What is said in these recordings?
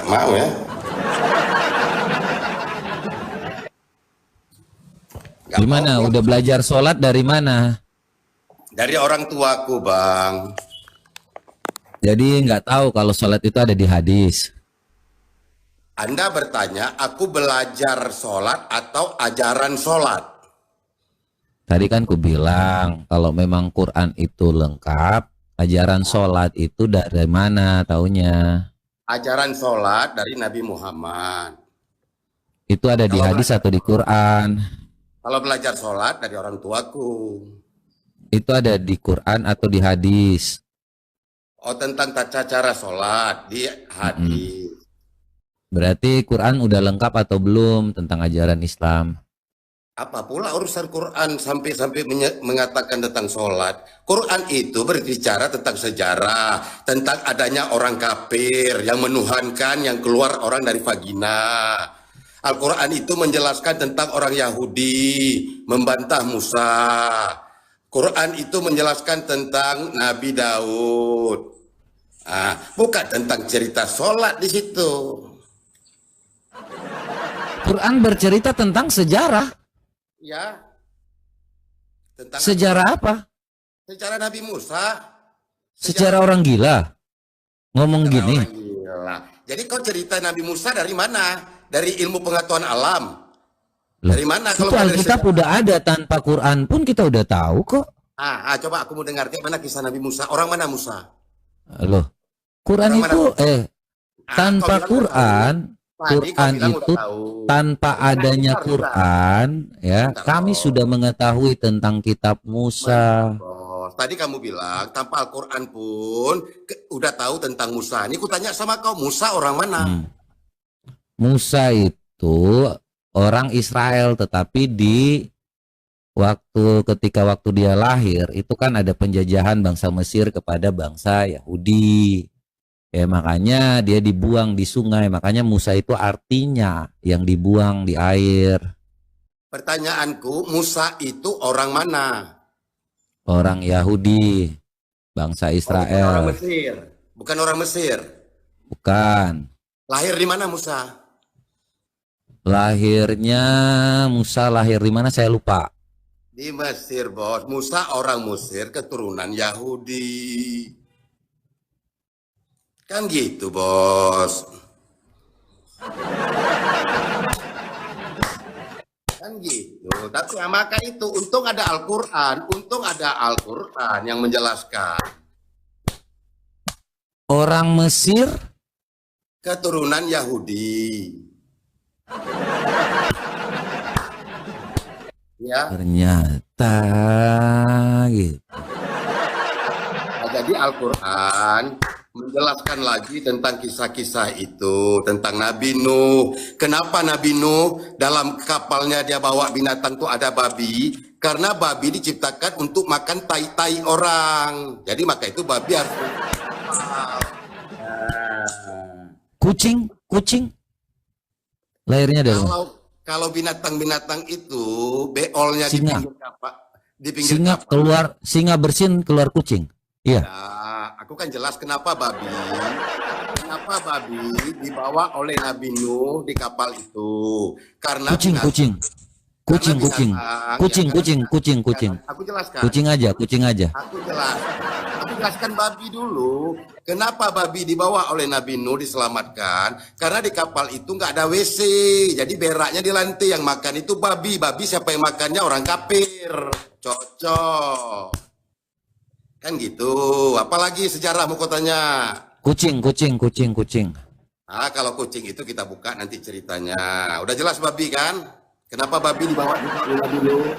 mau ya. Nggak Gimana? mau. Udah belajar sholat dari mana? Dari orang tuaku, Bang. Jadi nggak tahu kalau sholat itu ada di hadis. Anda bertanya, aku belajar sholat atau ajaran sholat? Tadi kan ku bilang kalau memang Quran itu lengkap, ajaran sholat itu dari mana taunya? Ajaran sholat dari Nabi Muhammad. Itu ada di Kalau hadis belajar, atau di Quran? kalau belajar sholat dari orang tuaku. Itu ada di Quran atau di hadis? Oh, tentang tata cara sholat di Mm-mm. hadis. Berarti Quran udah lengkap atau belum tentang ajaran Islam? Apa pula urusan Quran sampai mengatakan tentang sholat? Quran itu berbicara tentang sejarah, tentang adanya orang kafir yang menuhankan yang keluar orang dari vagina. Al-Quran itu menjelaskan tentang orang Yahudi membantah Musa. Quran itu menjelaskan tentang Nabi Daud. Bukan tentang cerita sholat di situ. Quran bercerita tentang sejarah. Ya, tentang Sejarah apa? sejarah Nabi Musa. Sejarah orang gila. Ngomong Sejarah gini. orang gila. Jadi kau cerita Nabi Musa dari mana? Dari ilmu pengetahuan alam. Loh, Dari mana kalau itu dari Alkitab sejarah? udah ada, tanpa Quran pun kita udah tahu kok. Coba aku mau dengar kayak mana kisah Nabi Musa. Orang mana Musa? Loh, Quran Orang mana itu Musa? Kau tanpa bilang udah tahu. Quran, Tadi kau Quran bilang udah itu tahu. tanpa adanya Bentar, bentar. Quran ya, Bentar, kami Bos. sudah mengetahui tentang kitab Bentar, Musa. Bos. Tadi kamu bilang tanpa Al-Quran pun udah tahu tentang Musa. Ini kutanya sama kau, Musa orang mana? Musa itu orang Israel, tetapi ketika waktu dia lahir itu kan ada penjajahan bangsa Mesir kepada bangsa Yahudi. Ya makanya dia dibuang di sungai, makanya Musa itu artinya yang dibuang di air. Pertanyaanku, Musa itu orang mana? Orang Yahudi, bangsa Oh, bukan orang Israel. Mesir. Bukan orang Mesir. Bukan. Lahir di mana Musa? Lahirnya Musa lahir di mana saya lupa. Di Mesir, Bos. Musa orang Mesir keturunan Yahudi. Kan gitu, Bos. Kan gitu. Tapi maka itu untung ada Al-Qur'an, yang menjelaskan Orang Mesir keturunan Yahudi. Ya. ternyata gitu. Jadi Al-Quran menjelaskan lagi tentang kisah-kisah itu, tentang Nabi Nuh. Kenapa Nabi Nuh dalam kapalnya dia bawa binatang itu ada babi? Karena babi diciptakan untuk makan tai-tai orang. Jadi maka itu babi harus. Kucing lahirnya dari mana? Kalau binatang-binatang itu beolnya di Singa. pinggir kapal, Singa bersin keluar kucing. Iya. Nah, aku kan jelas kenapa babi dibawa oleh Nabi Nuh di kapal itu. Karena Kucing. Aku jelaskan. Kucing aja. Aku jelaskan babi dulu. Kenapa babi dibawa oleh Nabi Nuh diselamatkan? Karena di kapal itu nggak ada WC. Jadi beraknya di lantai, yang makan itu babi. Babi siapa yang makannya? Orang kafir. Cocok. Kan gitu. Apalagi sejarahmu kotanya? Kucing. Kalau kucing itu kita buka nanti ceritanya. Udah jelas babi kan? Kenapa babi dibawa dulu?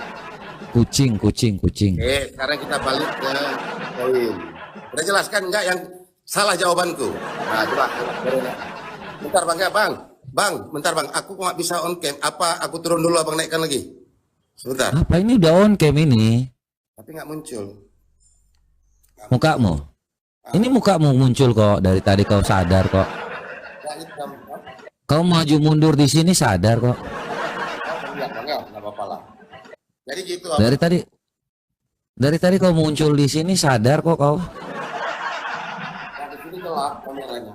Kucing. Oke, sekarang kita balik ke poin. Udah jelaskan enggak yang salah jawabanku? Nah, coba. Bentar bang, ya bang. Bentar bang. Aku nggak bisa on cam. Apa aku turun dulu abang naikkan lagi? Sebentar. Apa ini udah on cam ini? Tapi nggak muncul. Mukamu. Ini mukamu muncul kok dari tadi, kau sadar kok. Nggak hitam. Kau maju mundur di sini sadar kok. Nggak apa-apa lah. Jadi gitu. Dari tadi kau muncul di sini sadar kok kau. Nah, di sini gelap kameranya.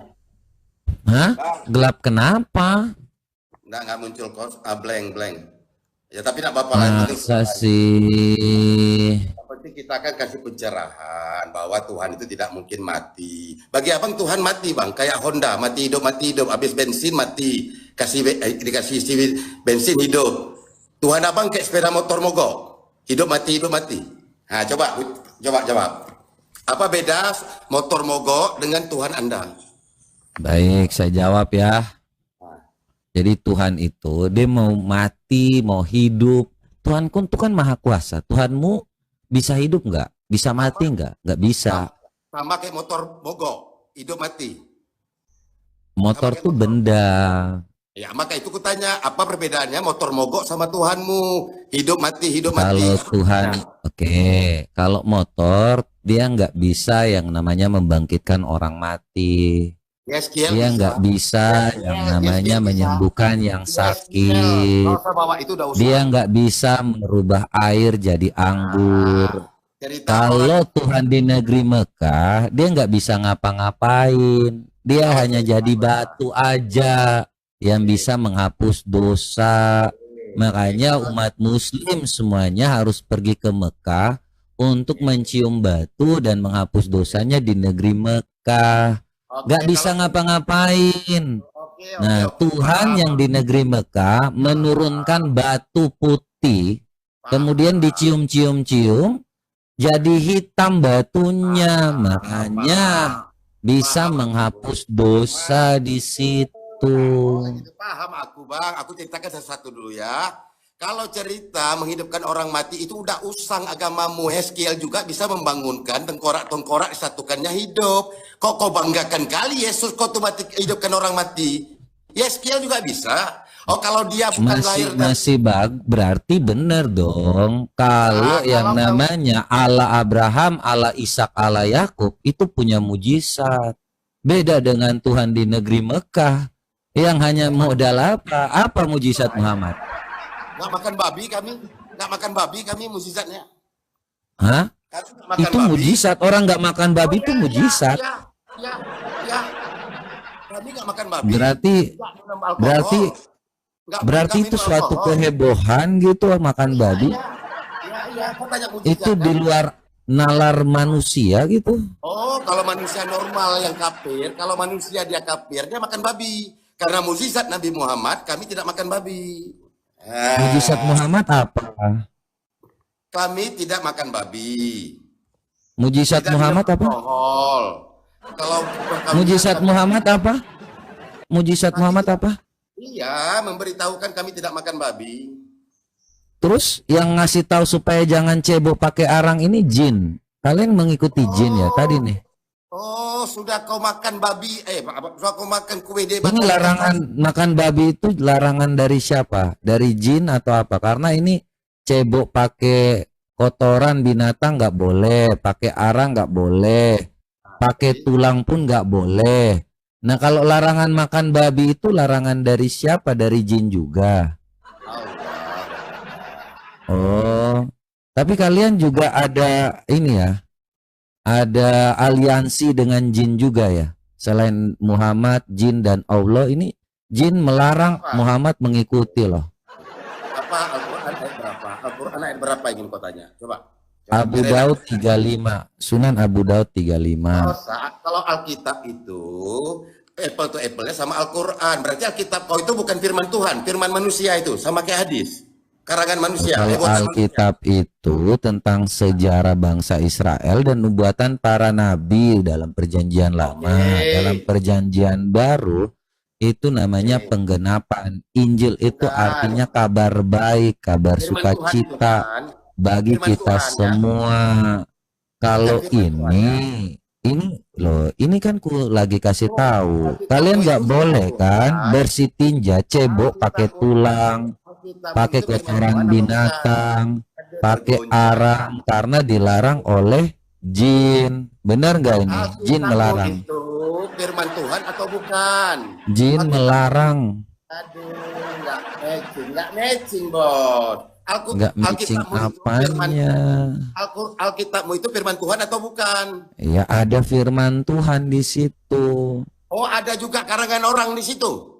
Hah? Gelap kenapa? Nggak muncul kos, blank. Ya tapi nggak apa-apa lah. Yang penting Masa sih? yang penting kita kan kasih pencerahan bahwa Tuhan itu tidak mungkin mati. Bagi abang Tuhan mati bang, kayak Honda mati hidup, habis bensin mati, dikasih isi bensin hidup. Tuhan abang kayak sepeda motor mogok, hidup mati. Nah coba jawab. Apa beda motor mogok dengan Tuhan Anda? Baik, saya jawab ya. Jadi Tuhan itu dia mau mati, mau hidup. Tuhan itu kan maha kuasa. Tuhanmu bisa hidup nggak? Bisa mati nggak? Nggak bisa. Sama kayak motor mogok, hidup mati. Motor tuh benda. Ya maka itu kutanya, apa perbedaannya motor mogok sama Tuhanmu? Hidup mati. Kalau Tuhan, oke. Kalau motor dia nggak bisa yang namanya membangkitkan orang mati. Yes, Dia nggak bisa yang namanya menyembuhkan yang sakit. Dia nggak bisa merubah air jadi anggur. Kalau Tuhan di negeri Mekah, dia nggak bisa ngapa-ngapain. Dia hanya jadi batu aja yang bisa menghapus dosa. Makanya umat Muslim semuanya harus pergi ke Mekah untuk mencium batu dan menghapus dosanya di negeri Mekah. Gak bisa ngapa-ngapain. Nah, Tuhan yang di negeri Mekah menurunkan batu putih, kemudian dicium-cium-cium, jadi hitam batunya, makanya bisa menghapus dosa di situ. Paham aku bang, aku ceritakan sesuatu dulu ya. Kalau cerita menghidupkan orang mati itu udah usang agamamu. Hezkiel juga bisa membangunkan tengkorak-tengkorak disatukannya hidup. Kok kau banggakan kali Yesus kau tuh mati, hidupkan orang mati. Hezkiel juga bisa. Oh kalau dia bukan lahir berarti benar dong. Kalau yang namanya Allah Abraham, Allah Ishak, Allah Yakub itu punya mujizat. Beda dengan Tuhan di negeri Mekah yang hanya modal apa? Apa mujizat Muhammad? Nggak makan babi kami mujizatnya. Hah? Itu mujizat. Orang nggak makan babi itu mujizat. Ya. Kami nggak makan babi. Berarti itu suatu kehebohan gitu makan babi. Itu di luar nalar manusia gitu. Oh, kalau manusia normal yang kafir, kalau manusia dia kafir, dia makan babi. Karena mujizat Nabi Muhammad, kami tidak makan babi. Mujizat Muhammad apa? Kami tidak makan babi. Mujizat Muhammad apa? Kalau mujizat Muhammad apa? Mujizat Muhammad apa? Iya, memberitahukan kami tidak makan babi. Terus yang ngasih tahu supaya jangan cebok pakai arang ini jin. Kalian mengikuti jin ya tadi nih. Oh, sudah kau makan babi, sudah kau makan kue debak. Ini larangan makan babi itu larangan dari siapa? Dari jin atau apa? Karena ini cebok pakai kotoran binatang nggak boleh, pakai arang nggak boleh, pakai tulang pun nggak boleh. Nah kalau larangan makan babi itu larangan dari siapa? Dari jin juga. Oh, tapi kalian juga ada ini ya? Ada aliansi dengan jin juga ya. Selain Muhammad, jin dan Allah ini jin melarang Muhammad mengikuti loh. Apa Al-Quran ayat berapa? Al-Quran ayat berapa ingin kau tanya? Coba Abu Daud 35. Sunan Abu Daud 35. Kalau Alkitab itu apple to apple-nya sama Al-Quran. Berarti Alkitab kau itu bukan firman Tuhan, firman manusia itu sama kayak hadis. Karangan manusia. Kalau Alkitab itu tentang sejarah bangsa Israel dan nubuatan para nabi dalam perjanjian lama. Dalam perjanjian baru itu namanya penggenapan. Injil itu artinya kabar baik, kabar sukacita bagi kita semua. Kalau ini loh, ini kan ku lagi kasih tahu. Kalian nggak boleh kan bersih tinja, cebok pakai tulang, pakai kotoran binatang, pakai arang karena dilarang oleh jin. Benar nggak ini? Jin melarang. Itu firman Tuhan atau bukan? Jin melarang. Aduh, nggak matching, Bos. Nggak matching apanya? Alkitabmu itu firman Tuhan atau bukan? Ya ada firman Tuhan di situ. Oh, ada juga karangan orang di situ.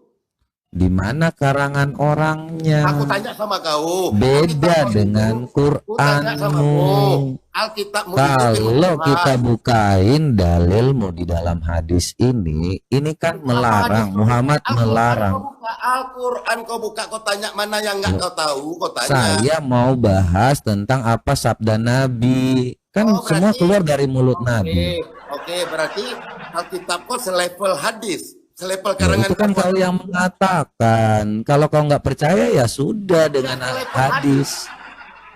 Di mana karangan orangnya? Aku tanya sama kau. Beda Alkitab dengan itu, aku tanya sama kau. Qur'anmu. Alkitabmu itu Kalau firman kita Tuhan. bukain dalilmu di dalam hadis ini kan melarang. Apa hadis? Muhammad Al-Quran melarang. kau buka, Al-Quran kau buka, kau tanya mana yang nggak kau tahu, kau tanya. Saya mau bahas tentang apa sabda Nabi. Kan Oh, semua berarti- keluar dari mulut Nabi. Oke, berarti Alkitab kau selevel hadis, selevel Ya, karangan itu kan Tuhan. kau yang mengatakan. Kalau kau nggak percaya ya sudah dengan selevel hadis.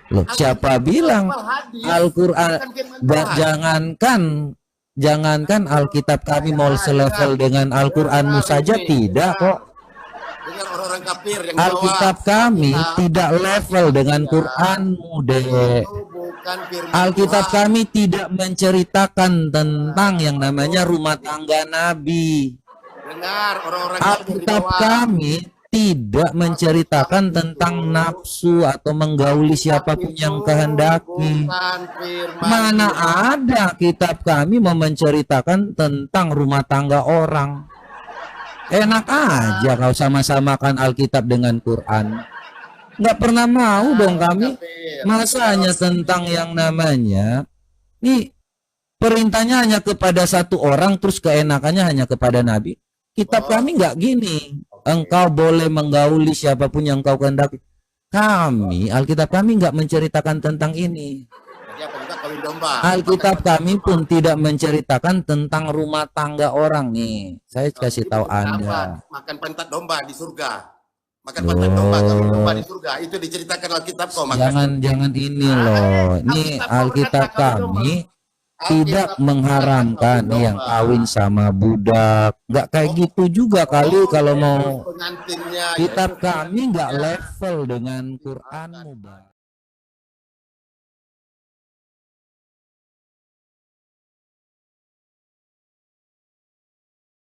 Loh, siapa Alkitab bilang selevel hadis, Al-Quran? bukan firman Tuhan. Jangankan Alkitab kami mau selevel dengan Al-Quranmu saja, tidak kok. Dengan orang-orang kafir yang Alkitab bawa kami Alkitab. tidak level dengan Quranmu, Dek. Itu bukan firman Alkitab Tuhan. kami tidak menceritakan tentang yang namanya rumah tangga Nabi. Dengar orang-orang kafir di Alkitab bawah. kami tidak menceritakan tentang nafsu atau menggauli siapapun yang kehendaki. Bukan firman Mana Tuhan. ada kitab kami mau menceritakan tentang rumah tangga orang. Enak aja kau sama-samakan Alkitab dengan Quran. Nggak pernah mau dong kami. Kafir. Masa hanya tentang yang namanya, nih perintahnya hanya kepada satu orang, terus keenakannya hanya kepada Nabi. Kitab kami nggak gini. Engkau boleh menggauli siapapun yang kau kehendaki. Kami, Alkitab kami nggak menceritakan tentang ini. Jadi apa juga kawin domba. Alkitab kami pun tidak menceritakan tentang rumah tangga orang nih. Saya kasih tahu Anda. Makan pantat domba di surga. Makan pantat domba, kawin domba di surga. Itu diceritakan Alkitab kau makan. Jangan ini loh. Ini Alkitab kami tidak mengharamkan nih yang kawin sama budak. Nggak kayak gitu juga kali kalau mau. Pengantinnya. Kitab kami nggak level dengan Quranmu, Bang.